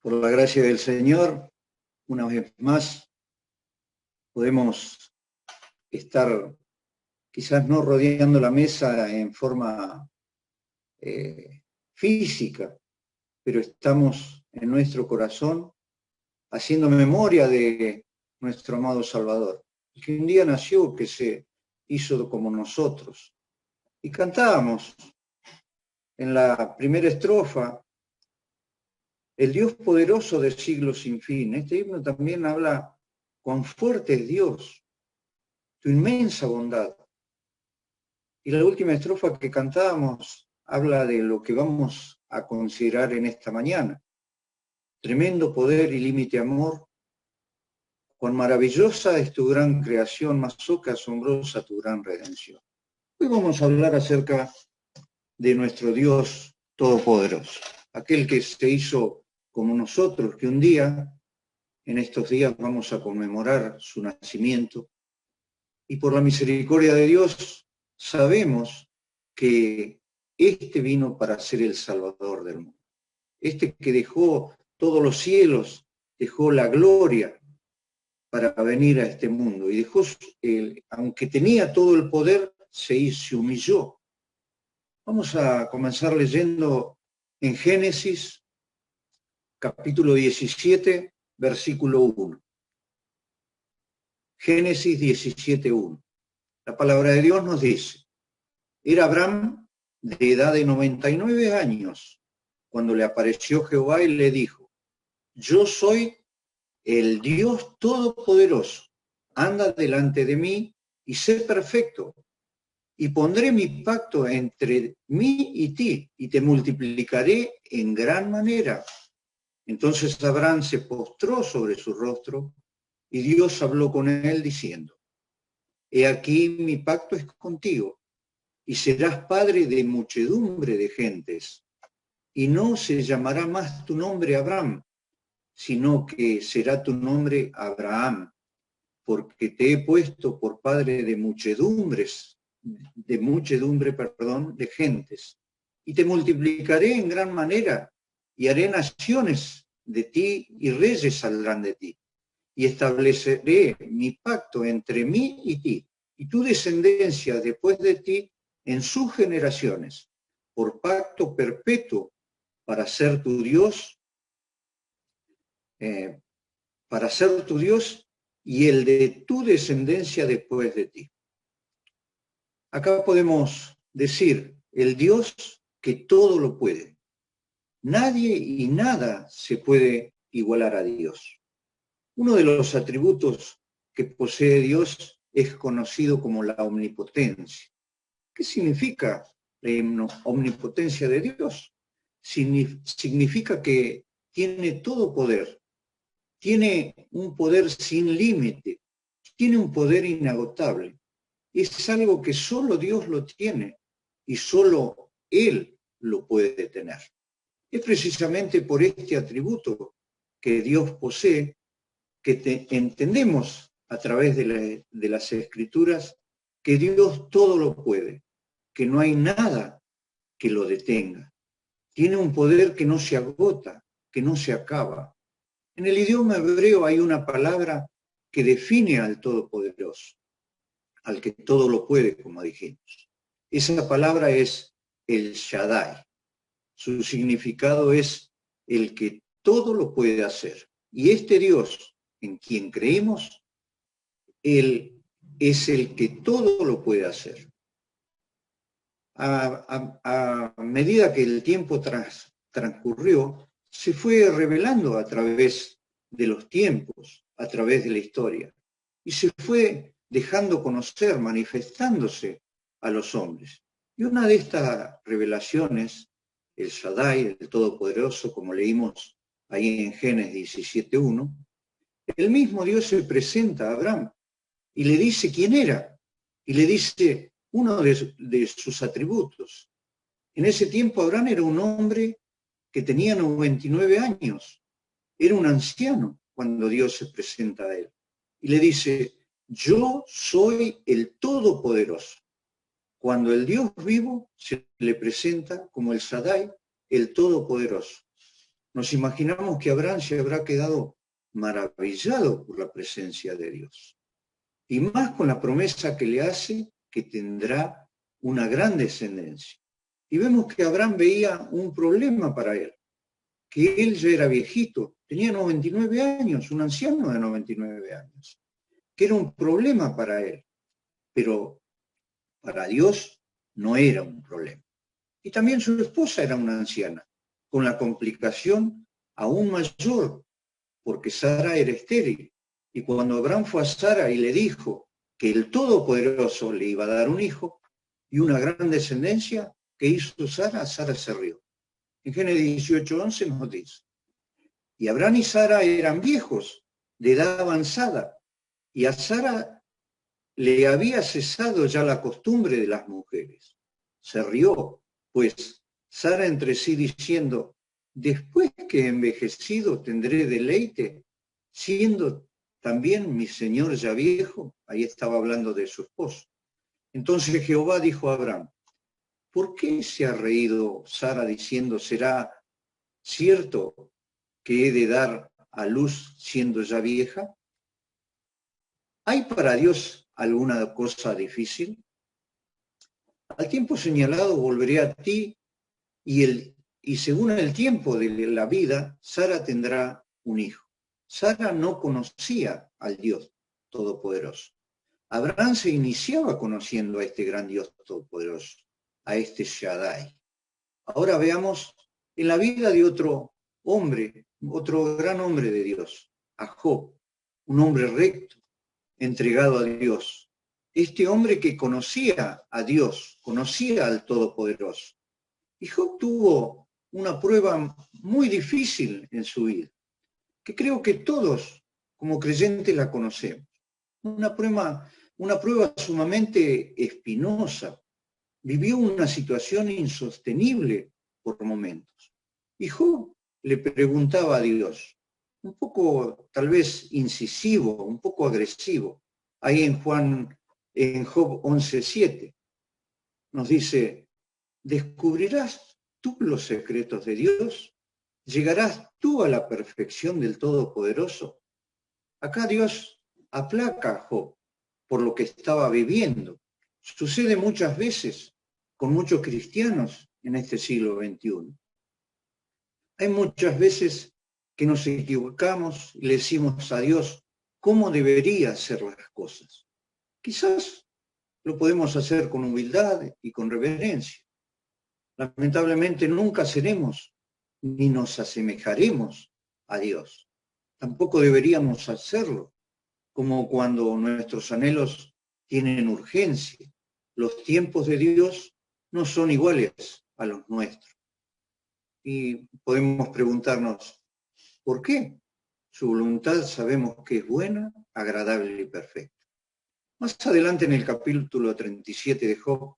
Por la gracia del Señor, una vez más, podemos estar quizás no rodeando la mesa en forma física, pero estamos en nuestro corazón haciendo memoria de nuestro amado Salvador, que un día nació, que se hizo como nosotros. Y cantábamos en la primera estrofa, el Dios poderoso de siglos sin fin. Este himno también habla cuán fuerte es Dios, tu inmensa bondad. Y la última estrofa que cantábamos habla de lo que vamos a considerar en esta mañana. Tremendo poder y límite amor, cuán maravillosa es tu gran creación, más que asombrosa tu gran redención. Hoy vamos a hablar acerca de nuestro Dios todopoderoso, aquel que se hizo como nosotros, que un día, en estos días, vamos a conmemorar su nacimiento, y por la misericordia de Dios sabemos que este vino para ser el Salvador del mundo. Este que dejó todos los cielos, dejó la gloria para venir a este mundo, y dejó, aunque tenía todo el poder, se humilló. Vamos a comenzar leyendo en Génesis, capítulo 17, versículo 1. Génesis 17, 1. La palabra de Dios nos dice: era Abraham de edad de 99 años cuando le apareció Jehová y le dijo: yo soy el Dios Todopoderoso, anda delante de mí y sé perfecto, y pondré mi pacto entre mí y ti, y te multiplicaré en gran manera. Entonces Abraham se postró sobre su rostro, y Dios habló con él diciendo: he aquí mi pacto es contigo, y serás padre de muchedumbre de gentes, y no se llamará más tu nombre Abraham, sino que será tu nombre Abraham, porque te he puesto por padre de muchedumbre, de gentes, y te multiplicaré en gran manera, y haré naciones de ti, y reyes saldrán de ti, y estableceré mi pacto entre mí y ti, y tu descendencia después de ti en sus generaciones, por pacto perpetuo, para ser tu Dios, y el de tu descendencia después de ti. Acá podemos decir, el Dios que todo lo puede. Nadie y nada se puede igualar a Dios. Uno de los atributos que posee Dios es conocido como la omnipotencia. ¿Qué significa la omnipotencia de Dios? Significa que tiene todo poder, tiene un poder sin límite, tiene un poder inagotable. Es algo que solo Dios lo tiene y solo Él lo puede tener. Es precisamente por este atributo que Dios posee que entendemos a través de las Escrituras que Dios todo lo puede, que no hay nada que lo detenga. Tiene un poder que no se agota, que no se acaba. En el idioma hebreo hay una palabra que define al Todopoderoso, al que todo lo puede, como dijimos. Esa palabra es el Shaddai. Su significado es el que todo lo puede hacer. Y este Dios en quien creemos, Él es el que todo lo puede hacer. A medida que el tiempo transcurrió, se fue revelando a través de los tiempos, a través de la historia, y se fue dejando conocer, manifestándose a los hombres. Y una de estas revelaciones, el Shaddai, el Todopoderoso, como leímos ahí en Génesis 17:1, el mismo Dios se presenta a Abraham y le dice quién era, y le dice uno de sus atributos. En ese tiempo Abraham era un hombre que tenía 99 años, era un anciano cuando Dios se presenta a él. Y le dice, yo soy el Todopoderoso. Cuando el Dios vivo se le presenta como el Shaddai, el Todopoderoso. nos imaginamos que Abraham se habrá quedado maravillado por la presencia de Dios. Y más con la promesa que le hace que tendrá una gran descendencia. Y vemos que Abraham veía un problema para él, que él ya era viejito, tenía 99 años, un anciano de 99 años, que era un problema para él, pero para Dios no era un problema. Y también su esposa era una anciana, con la complicación aún mayor, porque Sara era estéril. Y cuando Abraham fue a Sara y le dijo que el Todopoderoso le iba a dar un hijo y una gran descendencia, ¿qué hizo Sara? Sara se rió. En Génesis 18:11 nos dice, y Abraham y Sara eran viejos, de edad avanzada, y a Sara le había cesado ya la costumbre de las mujeres. Se rió, pues Sara entre sí diciendo, después que he envejecido tendré deleite, siendo también mi señor ya viejo. Ahí estaba hablando de su esposo. Entonces Jehová dijo a Abraham, ¿por qué se ha reído Sara diciendo, será cierto que he de dar a luz siendo ya vieja? ¿Hay para Dios alguna cosa difícil? Al tiempo señalado volveré a ti y según el tiempo de la vida, Sara tendrá un hijo. Sara no conocía al Dios Todopoderoso. Abraham se iniciaba conociendo a este gran Dios Todopoderoso, a este Shaddai. Ahora veamos en la vida de otro hombre, otro gran hombre de Dios, a Job, un hombre recto, entregado a Dios. Este hombre que conocía a Dios, conocía al Todopoderoso. Y Job tuvo una prueba muy difícil en su vida, que creo que todos como creyentes la conocemos. Una prueba sumamente espinosa. Vivió una situación insostenible por momentos. Y Job le preguntaba a Dios, un poco tal vez incisivo, un poco agresivo, ahí en Job 11:7, nos dice, ¿descubrirás tú los secretos de Dios? ¿Llegarás tú a la perfección del Todopoderoso? Acá Dios aplaca a Job por lo que estaba viviendo. Sucede muchas veces con muchos cristianos en este siglo XXI. Hay muchas veces que nos equivocamos y le decimos a Dios cómo debería hacer las cosas. Quizás lo podemos hacer con humildad y con reverencia. Lamentablemente nunca seremos ni nos asemejaremos a Dios. Tampoco deberíamos hacerlo, como cuando nuestros anhelos tienen urgencia. Los tiempos de Dios no son iguales a los nuestros. Y podemos preguntarnos, ¿por qué? Su voluntad sabemos que es buena, agradable y perfecta. Más adelante en el capítulo 37 de Job,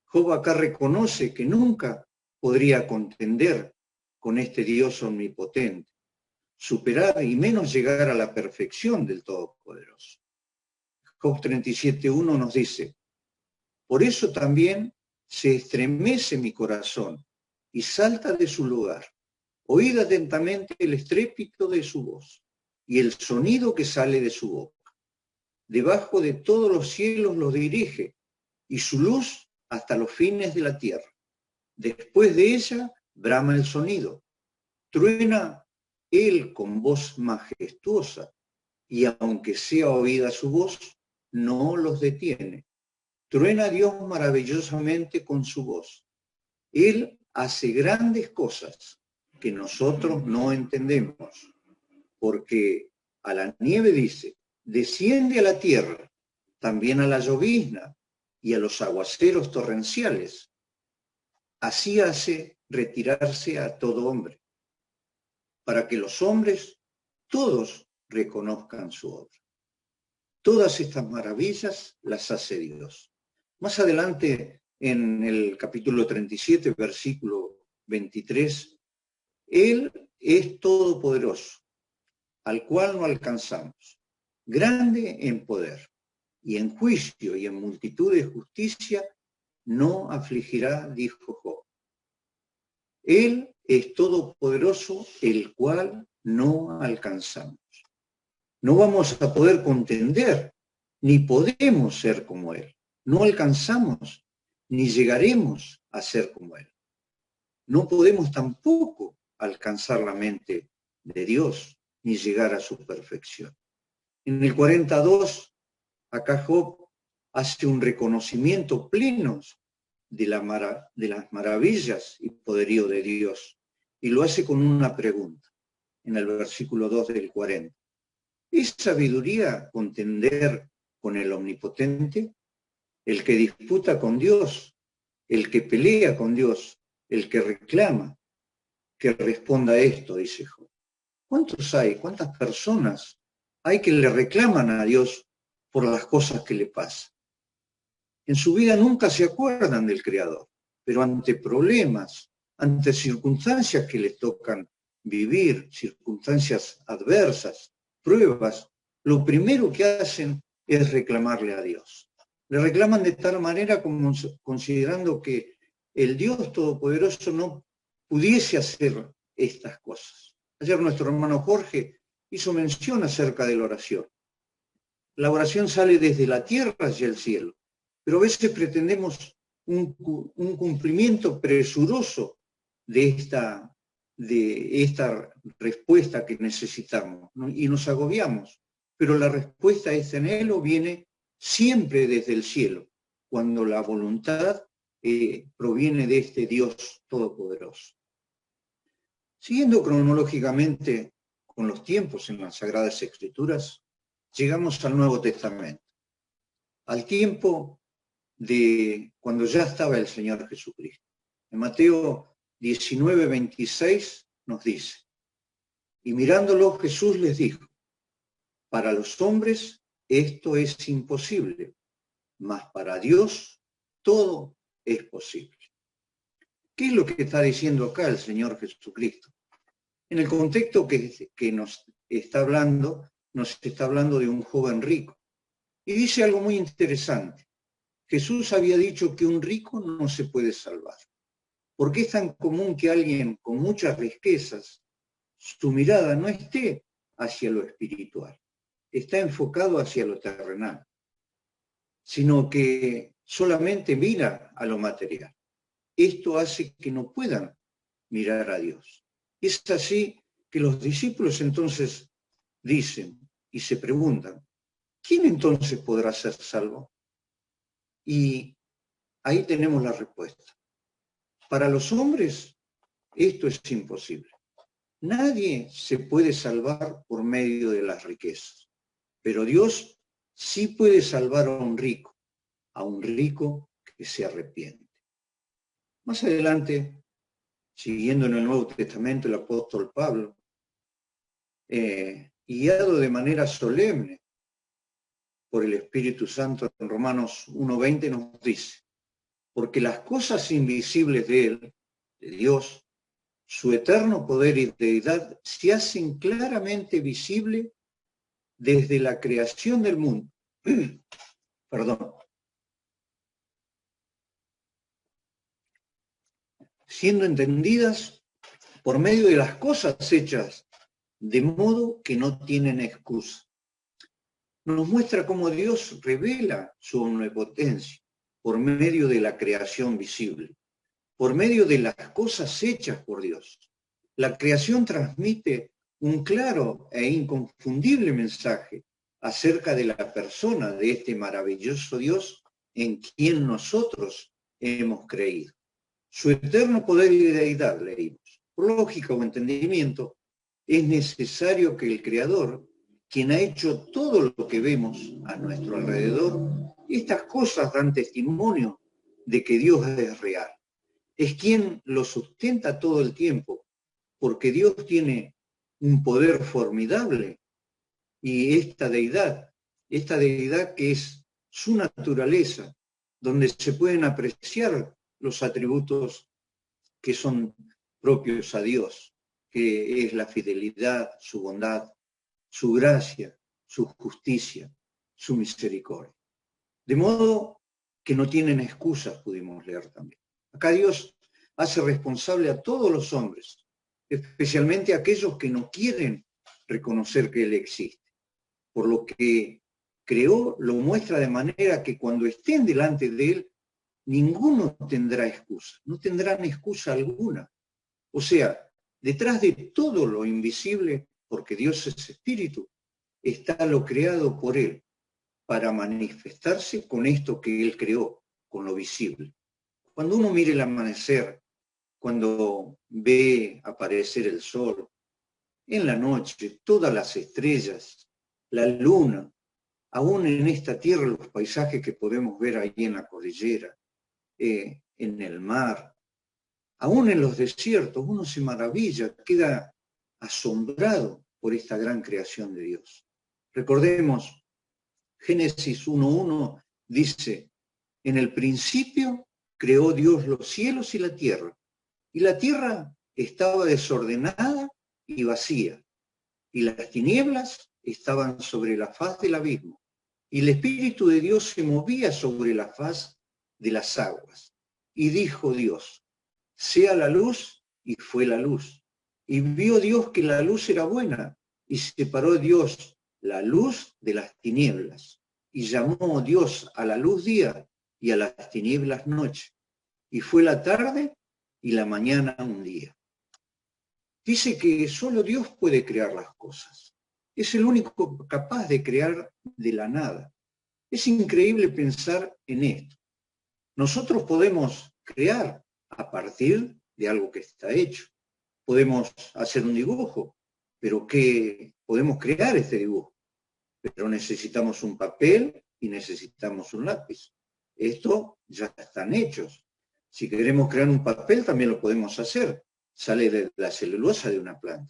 Job acá reconoce que nunca podría contender con este Dios omnipotente, superar y menos llegar a la perfección del Todopoderoso. Job 37:1 nos dice, por eso también se estremece mi corazón y salta de su lugar. Oíd atentamente el estrépito de su voz y el sonido que sale de su boca. Debajo de todos los cielos los dirige y su luz hasta los fines de la tierra. Después de ella brama el sonido. Truena él con voz majestuosa y aunque sea oída su voz, no los detiene. Truena Dios maravillosamente con su voz. Él hace grandes cosas que nosotros no entendemos, porque a la nieve dice, desciende a la tierra, también a la llovizna y a los aguaceros torrenciales. Así hace retirarse a todo hombre, para que los hombres todos reconozcan su obra. Todas estas maravillas las hace Dios. Más adelante, en el capítulo 37, versículo 23, Él es todopoderoso, al cual no alcanzamos, grande en poder, y en juicio y en multitud de justicia no afligirá, dijo Job. Él es todopoderoso, el cual no alcanzamos. No vamos a poder contender, ni podemos ser como Él. No alcanzamos, ni llegaremos a ser como Él. No podemos tampoco alcanzar la mente de Dios, ni llegar a su perfección. En el 42, acá Job hace un reconocimiento pleno de las maravillas y poderío de Dios, y lo hace con una pregunta, en el versículo 2 del 40. ¿Es sabiduría contender con el Omnipotente? El que disputa con Dios, el que pelea con Dios, el que reclama, que responda a esto, dice Job. ¿Cuántos hay? ¿Cuántas personas hay que le reclaman a Dios por las cosas que le pasan? En su vida nunca se acuerdan del Creador, pero ante problemas, ante circunstancias que les tocan vivir, circunstancias adversas, pruebas, lo primero que hacen es reclamarle a Dios. Le reclaman de tal manera como considerando que el Dios Todopoderoso no pudiese hacer estas cosas. Ayer nuestro hermano Jorge hizo mención acerca de la oración. La oración sale desde la tierra hacia el cielo, pero a veces pretendemos un cumplimiento presuroso de esta respuesta que necesitamos, ¿no? Y nos agobiamos, pero la respuesta a este anhelo viene siempre desde el cielo, cuando la voluntad proviene de este Dios Todopoderoso. Siguiendo cronológicamente con los tiempos en las Sagradas Escrituras, llegamos al Nuevo Testamento, al tiempo de cuando ya estaba el Señor Jesucristo. En Mateo 19:26 nos dice, y mirándolo Jesús les dijo, para los hombres esto es imposible, mas para Dios todo es posible. ¿Qué es lo que está diciendo acá el Señor Jesucristo? En el contexto que nos está hablando de un joven rico. Y dice algo muy interesante. Jesús había dicho que un rico no se puede salvar. ¿Por qué es tan común que alguien con muchas riquezas, su mirada no esté hacia lo espiritual, está enfocado hacia lo terrenal, sino que solamente mira a lo material? Esto hace que no puedan mirar a Dios. Es así que los discípulos entonces dicen y se preguntan, ¿quién entonces podrá ser salvo? Y ahí tenemos la respuesta. Para los hombres esto es imposible. Nadie se puede salvar por medio de las riquezas, pero Dios sí puede salvar a un rico que se arrepiente. Más adelante, siguiendo en el Nuevo Testamento, el apóstol Pablo, guiado de manera solemne por el Espíritu Santo, en Romanos 1:20 nos dice, porque las cosas invisibles de Él, de Dios, su eterno poder y deidad, se hacen claramente visible desde la creación del mundo. Perdón. Siendo entendidas por medio de las cosas hechas, de modo que no tienen excusa. Nos muestra cómo Dios revela su omnipotencia por medio de la creación visible, por medio de las cosas hechas por Dios. La creación transmite un claro e inconfundible mensaje acerca de la persona de este maravilloso Dios en quien nosotros hemos creído. Su eterno poder y deidad, leímos. Por lógica o entendimiento, es necesario que el Creador, quien ha hecho todo lo que vemos a nuestro alrededor, estas cosas dan testimonio de que Dios es real. Es quien lo sustenta todo el tiempo, porque Dios tiene un poder formidable y esta deidad que es su naturaleza, donde se pueden apreciar los atributos que son propios a Dios, que es la fidelidad, su bondad, su gracia, su justicia, su misericordia. De modo que no tienen excusas, pudimos leer también. Acá Dios hace responsable a todos los hombres, especialmente a aquellos que no quieren reconocer que Él existe. Por lo que creó, lo muestra de manera que cuando estén delante de Él, ninguno tendrá excusa, no tendrán excusa alguna. O sea, detrás de todo lo invisible, porque Dios es espíritu, está lo creado por Él, para manifestarse con esto que Él creó, con lo visible. Cuando uno mira el amanecer, cuando ve aparecer el sol, en la noche, todas las estrellas, la luna, aún en esta tierra los paisajes que podemos ver ahí en la cordillera, en el mar, aún en los desiertos, uno se maravilla, queda asombrado por esta gran creación de Dios. Recordemos, Génesis 1:1 dice, en el principio creó Dios los cielos y la tierra estaba desordenada y vacía, y las tinieblas estaban sobre la faz del abismo, y el Espíritu de Dios se movía sobre la faz de las aguas. Y dijo Dios, sea la luz, y fue la luz. Y vio Dios que la luz era buena, y separó Dios la luz de las tinieblas. Y llamó Dios a la luz día, y a las tinieblas noche. Y fue la tarde y la mañana un día. Dice que solo Dios puede crear las cosas. Es el único capaz de crear de la nada. Es increíble pensar en esto. Nosotros podemos crear a partir de algo que está hecho. Podemos hacer un dibujo, pero ¿qué? Podemos crear este dibujo. Pero necesitamos un papel y necesitamos un lápiz. Esto ya están hechos. Si queremos crear un papel, también lo podemos hacer. Sale de la celulosa de una planta.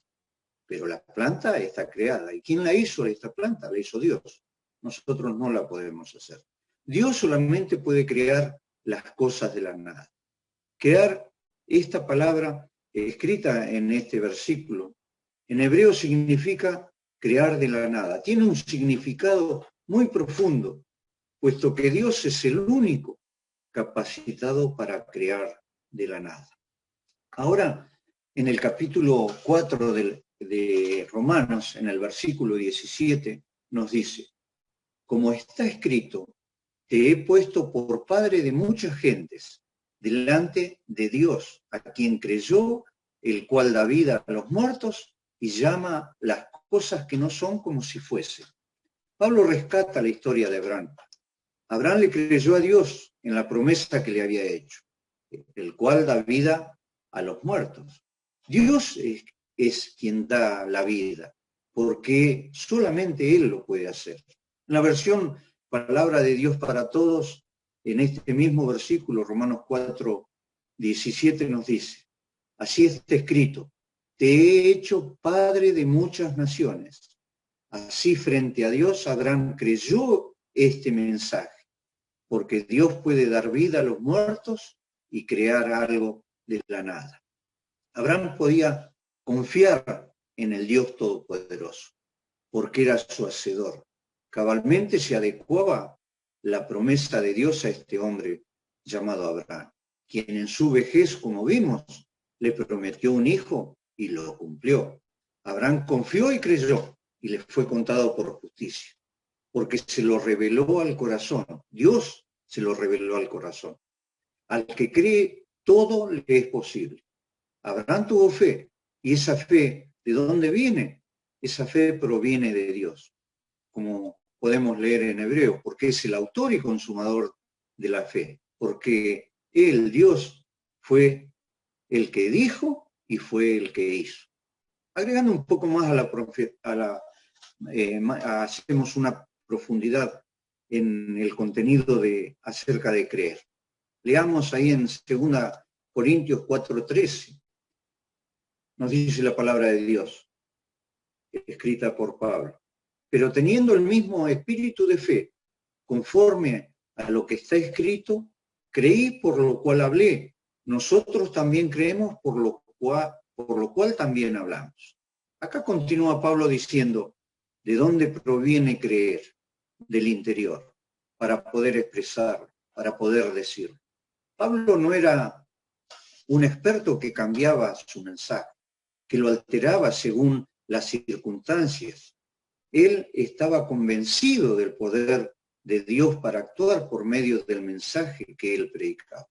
Pero la planta está creada. ¿Y quién la hizo esta planta? La hizo Dios. Nosotros no la podemos hacer. Dios solamente puede crear las cosas de la nada. Crear, esta palabra escrita en este versículo, en hebreo significa crear de la nada. Tiene un significado muy profundo, puesto que Dios es el único capacitado para crear de la nada. Ahora, en el capítulo 4 de Romanos, en el versículo 17, nos dice, como está escrito, te he puesto por padre de muchas gentes, delante de Dios, a quien creyó, el cual da vida a los muertos y llama las cosas que no son como si fuesen. Pablo rescata la historia de Abraham. Abraham le creyó a Dios en la promesa que le había hecho, el cual da vida a los muertos. Dios es quien da la vida, porque solamente Él lo puede hacer. En la versión Palabra de Dios para Todos, en este mismo versículo, Romanos 4:17 nos dice, así está escrito, te he hecho padre de muchas naciones. Así frente a Dios Abraham creyó este mensaje, porque Dios puede dar vida a los muertos y crear algo de la nada. Abraham podía confiar en el Dios Todopoderoso, porque era su hacedor. Cabalmente se adecuaba la promesa de Dios a este hombre llamado Abraham, quien en su vejez, como vimos, le prometió un hijo y lo cumplió. Abraham confió y creyó, y le fue contado por justicia, porque se lo reveló al corazón. Dios se lo reveló al corazón. Al que cree, todo le es posible. Abraham tuvo fe, y esa fe, ¿de dónde viene? Esa fe proviene de Dios, como podemos leer en Hebreo, porque es el autor y consumador de la fe, porque Él, Dios, fue el que dijo y fue el que hizo. Agregando un poco más hacemos una profundidad en el contenido acerca de creer. Leamos ahí en 2 Corintios 4:13. Nos dice la palabra de Dios, escrita por Pablo. Pero teniendo el mismo espíritu de fe, conforme a lo que está escrito, creí por lo cual hablé. Nosotros también creemos por lo cual también hablamos. Acá continúa Pablo diciendo, ¿de dónde proviene creer? Del interior, para poder expresar, para poder decir. Pablo no era un experto que cambiaba su mensaje, que lo alteraba según las circunstancias. Él estaba convencido del poder de Dios para actuar por medio del mensaje que él predicaba.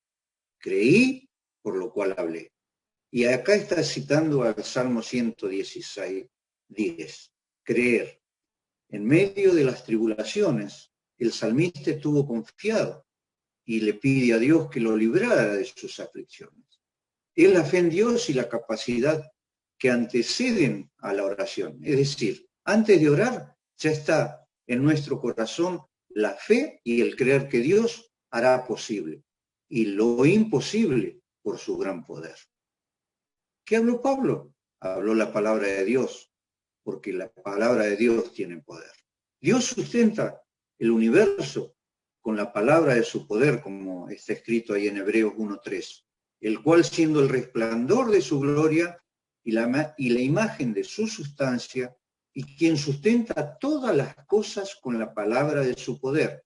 Creí, por lo cual hablé. Y acá está citando al Salmo 116, 10. Creer. En medio de las tribulaciones, el salmista estuvo confiado y le pide a Dios que lo librara de sus aflicciones. Es la fe en Dios y la capacidad que anteceden a la oración. Es decir, antes de orar ya está en nuestro corazón la fe y el creer que Dios hará posible y lo imposible por su gran poder. ¿Qué habló Pablo? Habló la palabra de Dios, porque la palabra de Dios tiene poder. Dios sustenta el universo con la palabra de su poder, como está escrito ahí en Hebreos 1:3, el cual siendo el resplandor de su gloria y la imagen de su sustancia, y quien sustenta todas las cosas con la palabra de su poder,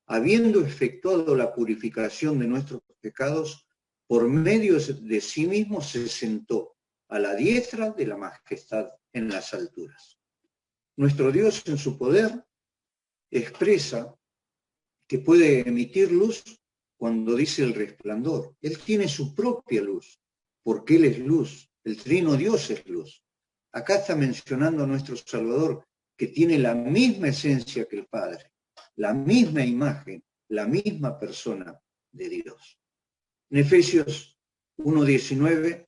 habiendo efectuado la purificación de nuestros pecados, por medio de sí mismo se sentó a la diestra de la majestad en las alturas. Nuestro Dios en su poder expresa que puede emitir luz cuando dice el resplandor. Él tiene su propia luz, porque Él es luz. El trino Dios es luz. Acá está mencionando a nuestro Salvador, que tiene la misma esencia que el Padre, la misma imagen, la misma persona de Dios. En Efesios 1:19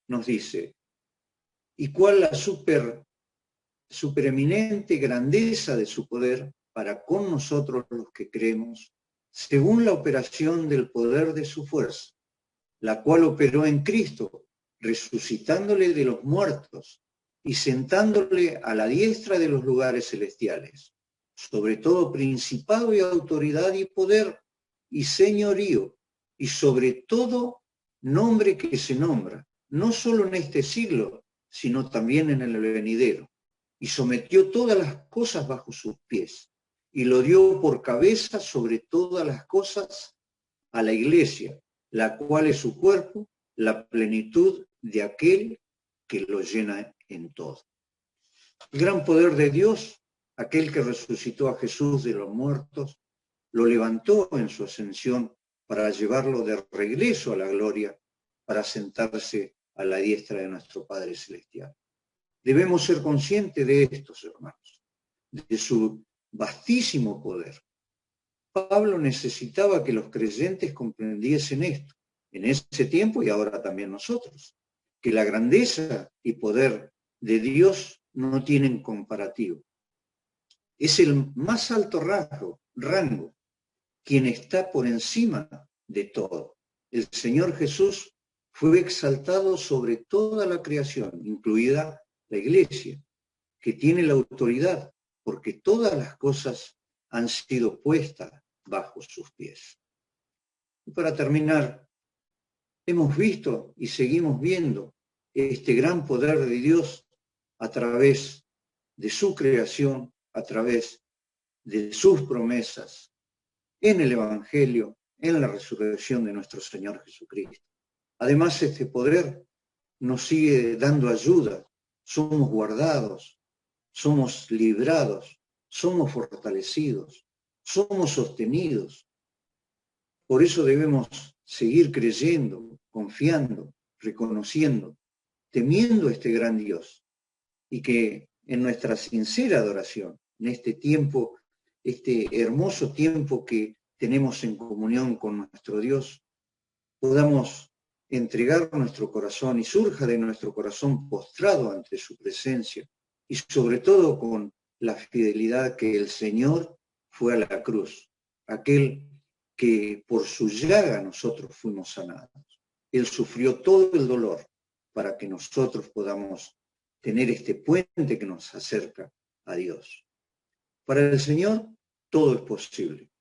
nos dice, ¿y cuál la supereminente grandeza de su poder para con nosotros los que creemos, según la operación del poder de su fuerza, la cual operó en Cristo, resucitándole de los muertos y sentándole a la diestra de los lugares celestiales, sobre todo principado y autoridad y poder y señorío, y sobre todo nombre que se nombra, no solo en este siglo, sino también en el venidero, y sometió todas las cosas bajo sus pies, y lo dio por cabeza sobre todas las cosas a la iglesia, la cual es su cuerpo, la plenitud de aquel que lo llena en todo. El gran poder de Dios, aquel que resucitó a Jesús de los muertos, lo levantó en su ascensión para llevarlo de regreso a la gloria, para sentarse a la diestra de nuestro Padre Celestial. Debemos ser conscientes de estos, hermanos, de su vastísimo poder. Pablo necesitaba que los creyentes comprendiesen esto, en ese tiempo y ahora también nosotros, que la grandeza y poder de Dios no tienen comparativo. Es el más alto rango, quien está por encima de todo. El Señor Jesús fue exaltado sobre toda la creación, incluida la iglesia, que tiene la autoridad, porque todas las cosas han sido puestas bajo sus pies. Y para terminar, hemos visto y seguimos viendo este gran poder de Dios a través de su creación, a través de sus promesas, en el Evangelio, en la resurrección de nuestro Señor Jesucristo. Además, este poder nos sigue dando ayuda, somos guardados, somos librados, somos fortalecidos, somos sostenidos. Por eso debemos seguir creyendo, confiando, reconociendo, temiendo a este gran Dios, y que en nuestra sincera adoración, en este tiempo, este hermoso tiempo que tenemos en comunión con nuestro Dios, podamos entregar nuestro corazón y surja de nuestro corazón postrado ante su presencia, y sobre todo con la fidelidad que el Señor fue a la cruz, aquel que por su llaga nosotros fuimos sanados. Él sufrió todo el dolor para que nosotros podamos tener este puente que nos acerca a Dios. Para el Señor todo es posible.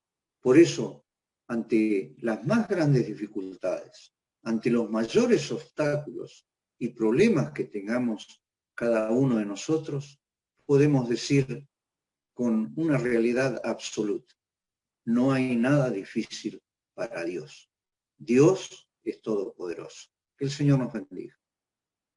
Por eso, ante las más grandes dificultades, ante los mayores obstáculos y problemas que tengamos cada uno de nosotros, podemos decir con una realidad absoluta: no hay nada difícil para Dios. Dios es todopoderoso. Que el Señor nos bendiga.